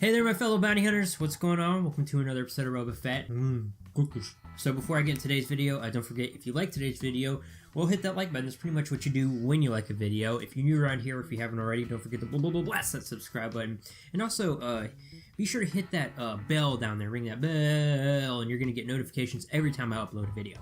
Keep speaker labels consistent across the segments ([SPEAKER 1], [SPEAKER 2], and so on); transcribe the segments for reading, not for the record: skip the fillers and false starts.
[SPEAKER 1] Hey there, my fellow bounty hunters. What's going on? Welcome to another episode of RobaFett. So before I get into today's video, don't forget, if you like today's video, well, hit that like button. That's pretty much what you do when you like a video. If you're new around here, or if you haven't already, don't forget to blast that subscribe button. And also, be sure to hit that bell down there. Ring that bell, and you're going to get notifications every time I upload a video.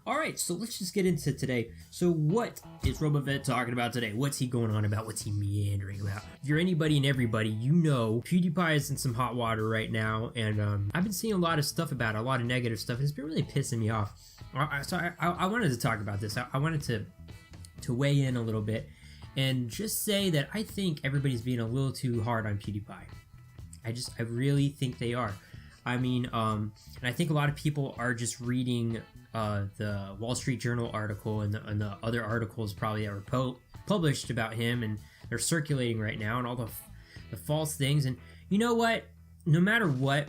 [SPEAKER 1] Alright, so let's just get into today. So what is RobaFett talking about today? What's he going on about? What's he meandering about? If you're anybody and everybody, you know PewDiePie is in some hot water right now, and I've been seeing a lot of stuff about it, a lot of negative stuff, and it's been really pissing me off. So I wanted to talk about this. I wanted to weigh in a little bit and just say that I think everybody's being a little too hard on PewDiePie. I really think they are. I mean, and I think a lot of people are just reading the Wall Street Journal article and the other articles probably that were published about him, and they're circulating right now, and all the false things. And you know what? No matter what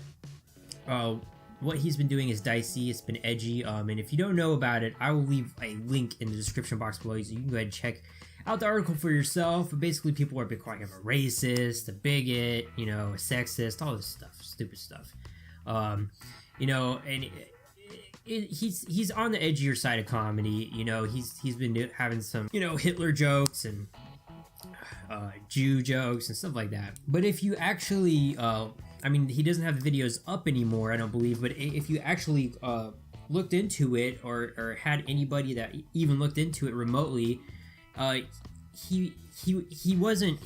[SPEAKER 1] he's been doing is dicey. It's been edgy. And if you don't know about it, I will leave a link in the description box below, so you can go ahead and check out the article for yourself. But basically, people are calling him a racist, a bigot, you know, a sexist, all this stuff, stupid stuff. You know, and he's on the edgier side of comedy. You know, he's been having some, you know, Hitler jokes and Jew jokes and stuff like that. But if you actually, I mean, he doesn't have the videos up anymore, I don't believe. But if you actually looked into it, or had anybody that even looked into it remotely, he wasn't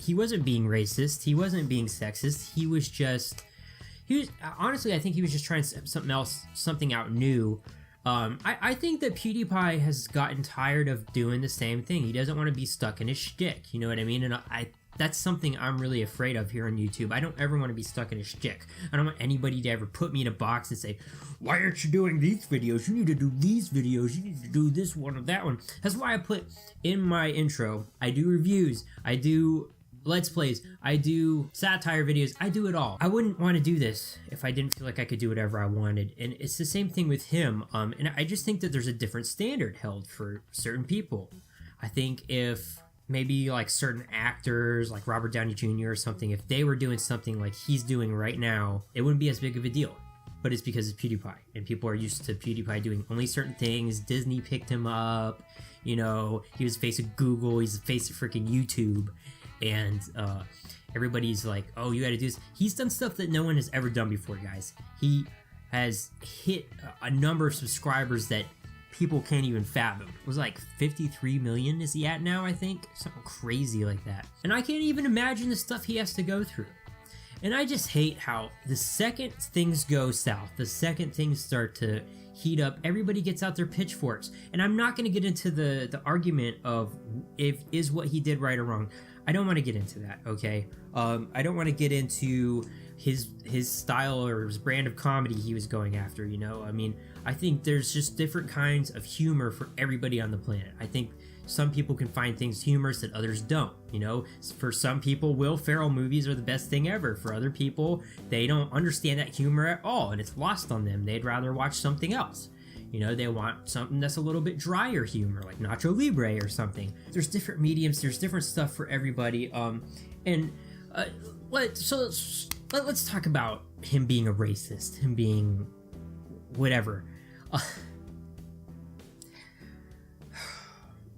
[SPEAKER 1] being racist. He wasn't being sexist. He was honestly, I think he was just trying something out new. I think that PewDiePie has gotten tired of doing the same thing. He doesn't want to be stuck in his shtick, you know what I mean? And that's something I'm really afraid of here on YouTube. I don't ever want to be stuck in a shtick. I don't want anybody to ever put me in a box and say, why aren't you doing these videos? You need to do these videos. You need to do this one or that one. That's why I put in my intro, I do reviews, I do Let's Plays, I do satire videos, I do it all. I wouldn't want to do this if I didn't feel like I could do whatever I wanted. And it's the same thing with him. And I just think that there's a different standard held for certain people. I think if maybe like certain actors like Robert Downey Jr. or something, if they were doing something like he's doing right now, it wouldn't be as big of a deal. But it's because it's PewDiePie, and people are used to PewDiePie doing only certain things. Disney picked him up, you know, he was the face of Google, he's the face of freaking YouTube. And everybody's like, oh, you gotta do this. He's done stuff that no one has ever done before, guys. He has hit a number of subscribers that people can't even fathom. It was like 53 million is he at now, I think? Something crazy like that. And I can't even imagine the stuff he has to go through. And I just hate how the second things go south, the second things start to heat up, everybody gets out their pitchforks. And I'm not going to get into the argument of is what he did right or wrong. I don't want to get into that, okay? I don't want to get into his style or his brand of comedy he was going after, you know? I mean, I think there's just different kinds of humor for everybody on the planet. I think some people can find things humorous that others don't, you know? For some people, Will Ferrell movies are the best thing ever. For other people, they don't understand that humor at all, and it's lost on them. They'd rather watch something else. You know, they want something that's a little bit drier humor, like Nacho Libre or something. There's different mediums, there's different stuff for everybody. Let's talk about him being a racist, him being whatever.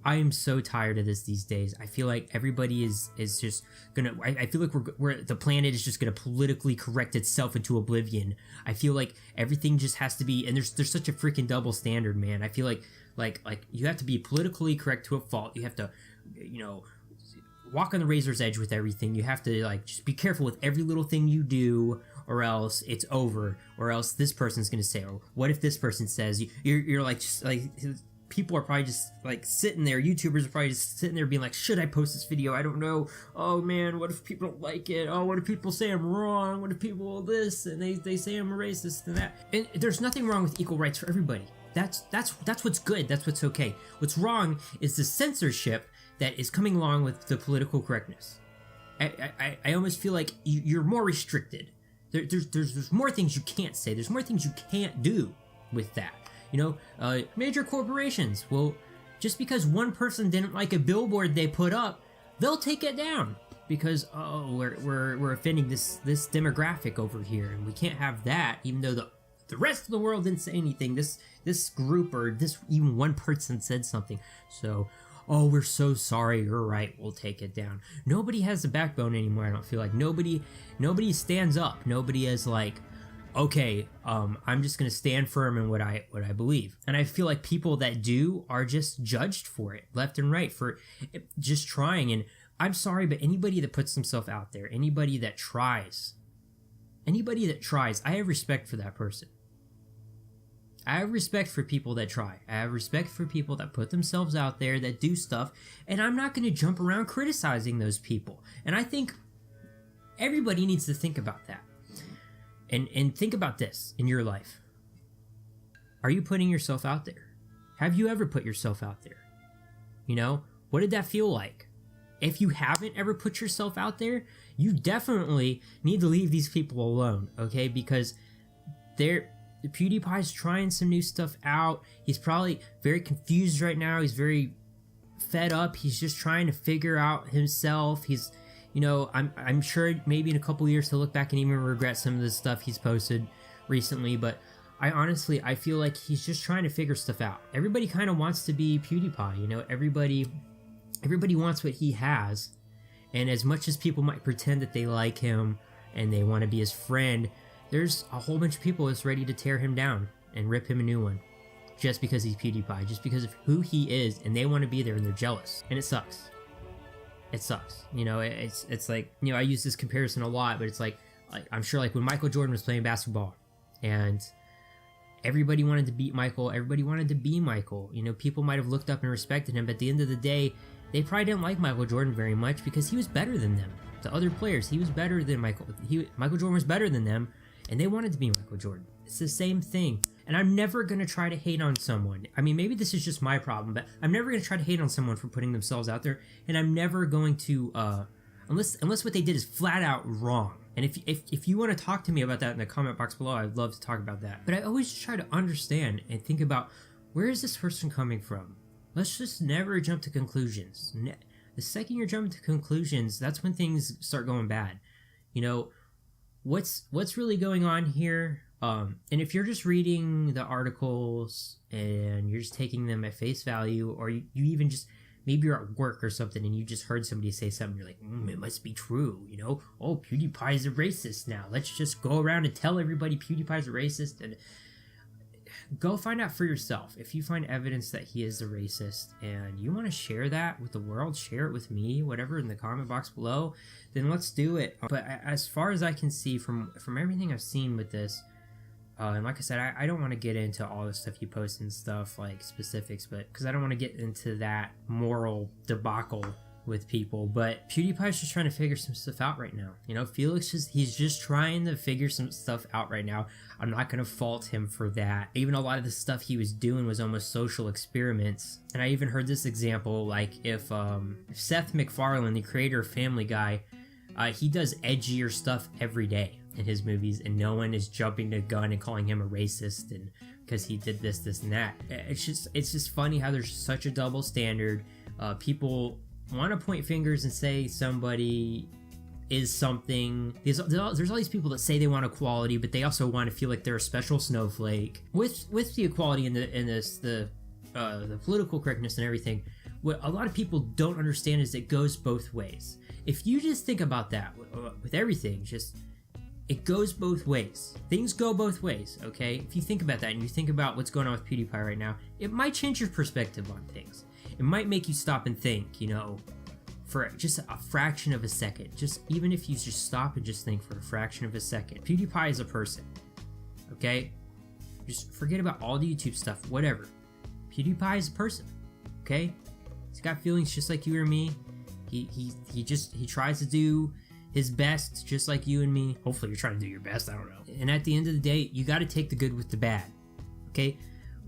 [SPEAKER 1] I am so tired of this these days. I feel like everybody is just gonna. I feel like the planet is just gonna politically correct itself into oblivion. I feel like everything just has to be, and there's such a freaking double standard, man. I feel like you have to be politically correct to a fault. You have to, you know, walk on the razor's edge with everything. You have to like just be careful with every little thing you do, or else it's over. Or else this person's gonna say, or what if this person says? You're like just like. People are probably just like sitting there, YouTubers are probably just sitting there being like, should I post this video? I don't know. Oh man, what if people don't like it? Oh, what if people say I'm wrong? What if people this and they say I'm a racist and that? And there's nothing wrong with equal rights for everybody. That's what's good. That's what's okay. What's wrong is the censorship that is coming along with the political correctness. I almost feel like you're more restricted. There's more things you can't say. There's more things you can't do with that. You know, major corporations, well, just because one person didn't like a billboard they put up, they'll take it down. because oh, we're offending this demographic over here, and we can't have that, even though the rest of the world didn't say anything. This group or this even one person said something. So, oh, we're so sorry. You're right. We'll take it down. Nobody has a backbone anymore. I don't feel like nobody stands up. Nobody is like, okay, I'm just gonna stand firm in what I believe. And I feel like people that do are just judged for it, left and right, for just trying. And I'm sorry, but anybody that puts themselves out there, anybody that tries, I have respect for that person. I have respect for people that try. I have respect for people that put themselves out there, that do stuff, and I'm not going to jump around criticizing those people. And I think everybody needs to think about that. And think about this in your life. Are you putting yourself out there? Have you ever put yourself out there? You know, what did that feel like? If you haven't ever put yourself out there, you definitely need to leave these people alone, okay? Because PewDiePie's trying some new stuff out. He's probably very confused right now. He's very fed up. He's just trying to figure out himself. He's, you know, I'm sure maybe in a couple years he'll look back and even regret some of the stuff he's posted recently, but I feel like he's just trying to figure stuff out. Everybody kind of wants to be PewDiePie, you know, everybody wants what he has, and as much as people might pretend that they like him and they want to be his friend, there's a whole bunch of people that's ready to tear him down and rip him a new one just because he's PewDiePie, just because of who he is, and they want to be there and they're jealous, and it sucks. It sucks. You know, it's like, you know, I use this comparison a lot, but it's like I'm sure like when Michael Jordan was playing basketball and everybody wanted to beat Michael, everybody wanted to be Michael, you know, people might have looked up and respected him, but at the end of the day, they probably didn't like Michael Jordan very much because he was better than them. The other players, he was better than Michael. Michael Jordan was better than them, and they wanted to be Michael Jordan. It's the same thing. And I'm never going to try to hate on someone. I mean, maybe this is just my problem, but I'm never going to try to hate on someone for putting themselves out there, and I'm never going to, unless what they did is flat out wrong. And if you want to talk to me about that in the comment box below, I'd love to talk about that. But I always try to understand and think about, where is this person coming from? Let's just never jump to conclusions. The second you're jumping to conclusions, that's when things start going bad. You know, what's really going on here? And if you're just reading the articles and you're just taking them at face value, or you even just, maybe you're at work or something and you just heard somebody say something, you're like, it must be true, you know? Oh, PewDiePie is a racist now. Let's just go around and tell everybody PewDiePie is a racist, and go find out for yourself. If you find evidence that he is a racist and you want to share that with the world, share it with me, whatever, in the comment box below, then let's do it. But as far as I can see from everything I've seen with this, and like I said, I don't want to get into all the stuff you post and stuff, like specifics, but because I don't want to get into that moral debacle with people. But PewDiePie's just trying to figure some stuff out right now. You know, Felix he's just trying to figure some stuff out right now. I'm not going to fault him for that. Even a lot of the stuff he was doing was almost social experiments. And I even heard this example, like if Seth MacFarlane, the creator of Family Guy, he does edgier stuff every day in his movies, and no one is jumping the gun and calling him a racist and because he did this and that. It's just funny how there's such a double standard. People want to point fingers and say somebody is something. There's all these people that say they want equality, but they also want to feel like they're a special snowflake. With the equality and the political correctness and everything, what a lot of people don't understand is it goes both ways. If you just think about that with everything, it goes both ways. Things go both ways, okay? If you think about that and you think about what's going on with PewDiePie right now, it might change your perspective on things. It might make you stop and think, you know, for just a fraction of a second. Just even if you just stop and just think for a fraction of a second. PewDiePie is a person, okay? Just forget about all the YouTube stuff, whatever. PewDiePie is a person, okay? He's got feelings just like you or me. He tries to do his best just like you and me. Hopefully you're trying to do your best, I don't know. And at the end of the day, you got to take the good with the bad, okay?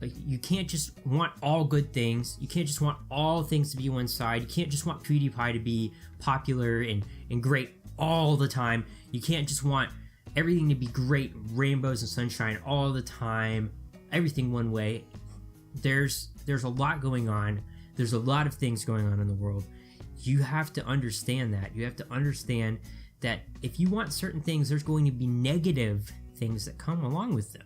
[SPEAKER 1] Like, you can't just want all good things. You can't just want all things to be one side. You can't just want PewDiePie to be popular and great all the time. You can't just want everything to be great, rainbows and sunshine all the time, everything one way. There's a lot going on. There's a lot of things going on in the world. You have to understand that. You have to understand that if you want certain things, there's going to be negative things that come along with them.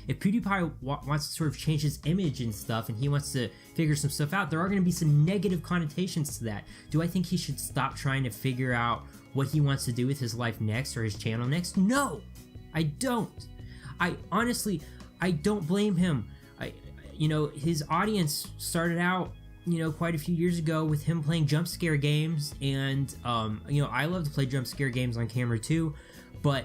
[SPEAKER 1] If PewDiePie wants to sort of change his image and stuff, and he wants to figure some stuff out, there are going to be some negative connotations to that. Do I think he should stop trying to figure out what he wants to do with his life next or his channel next? No, I don't. I honestly don't blame him. You know, his audience started out, you know, quite a few years ago with him playing jump scare games, and you know, I love to play jump scare games on camera too, but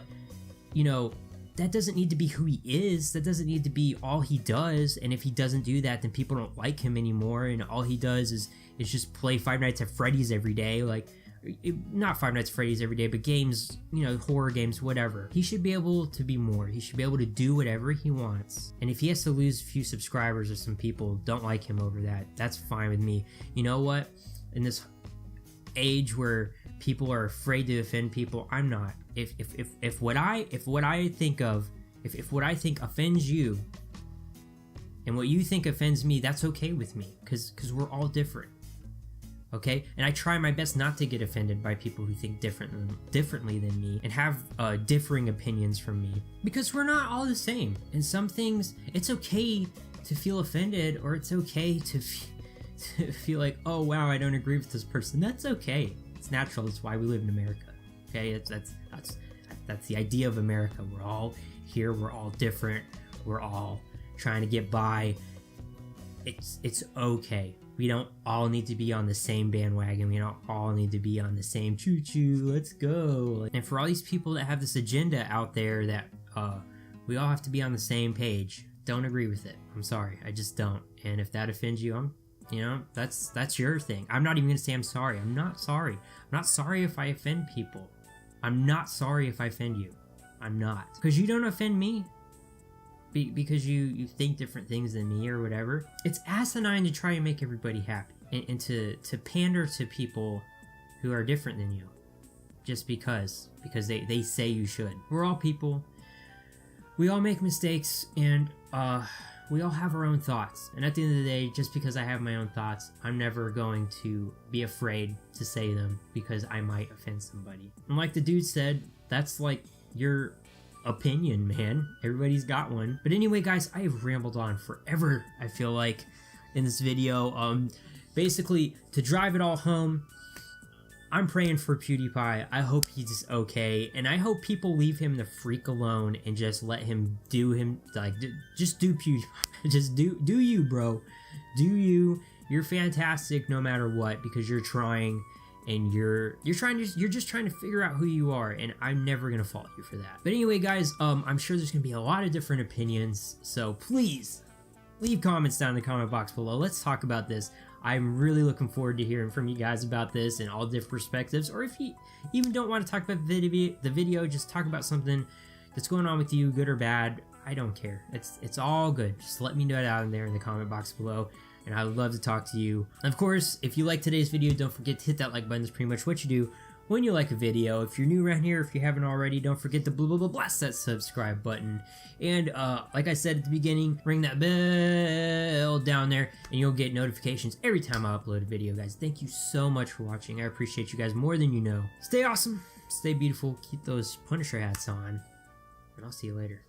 [SPEAKER 1] you know, that doesn't need to be who he is. That doesn't need to be all he does. And if he doesn't do that, then people don't like him anymore, and all he does is just play Five Nights at Freddy's every day. Like, not Five Nights at Freddy's every day, but games, you know, horror games, whatever. He should be able to be more. He should be able to do whatever he wants. And if he has to lose a few subscribers or some people don't like him over that, that's fine with me. You know what? In this age where people are afraid to offend people, I'm not. If what I think offends you and what you think offends me, that's okay with me, because we're all different. Okay, and I try my best not to get offended by people who think differently than me and have differing opinions from me, because we're not all the same. And some things, it's okay to feel offended, or it's okay to feel like, oh wow, I don't agree with this person. That's okay. It's natural. That's why we live in America. Okay, that's the idea of America. We're all here. We're all different. We're all trying to get by. It's okay. We don't all need to be on the same bandwagon. We don't all need to be on the same choo-choo, let's go. And for all these people that have this agenda out there that we all have to be on the same page, don't agree with it. I'm sorry, I just don't. And if that offends you, you know, that's your thing. I'm not even gonna say I'm sorry. I'm not sorry. I'm not sorry if I offend people. I'm not sorry if I offend you. I'm not. Because you don't offend me. Because you think different things than me or whatever. It's asinine to try and make everybody happy and to pander to people who are different than you just because they say you should. We're all people. We all make mistakes, and we all have our own thoughts. And at the end of the day, just because I have my own thoughts, I'm never going to be afraid to say them because I might offend somebody. And like the dude said, that's like your opinion, man. Everybody's got one. But anyway, guys, I have rambled on forever, I feel like, in this video. Basically, to drive it all home, I'm praying for PewDiePie. I hope he's okay, and I hope people leave him the freak alone and just let him do him. Like, just do PewDiePie. Just do you, bro. Do you. You're fantastic no matter what, because you're trying. And you're just trying to figure out who you are, and I'm never gonna fault you for that. But anyway, guys, I'm sure there's gonna be a lot of different opinions, so please leave comments down in the comment box below. Let's talk about this. I'm really looking forward to hearing from you guys about this and all different perspectives. Or if you even don't want to talk about the video, just talk about something that's going on with you, good or bad. I don't care. It's all good. Just let me know down there in the comment box below, and I would love to talk to you. Of course, if you like today's video, don't forget to hit that like button. That's pretty much what you do when you like a video. If you're new around here, if you haven't already, don't forget to blast that subscribe button. And like I said at the beginning, ring that bell down there, and you'll get notifications every time I upload a video, guys. Thank you so much for watching. I appreciate you guys more than you know. Stay awesome, stay beautiful, keep those Punisher hats on, and I'll see you later.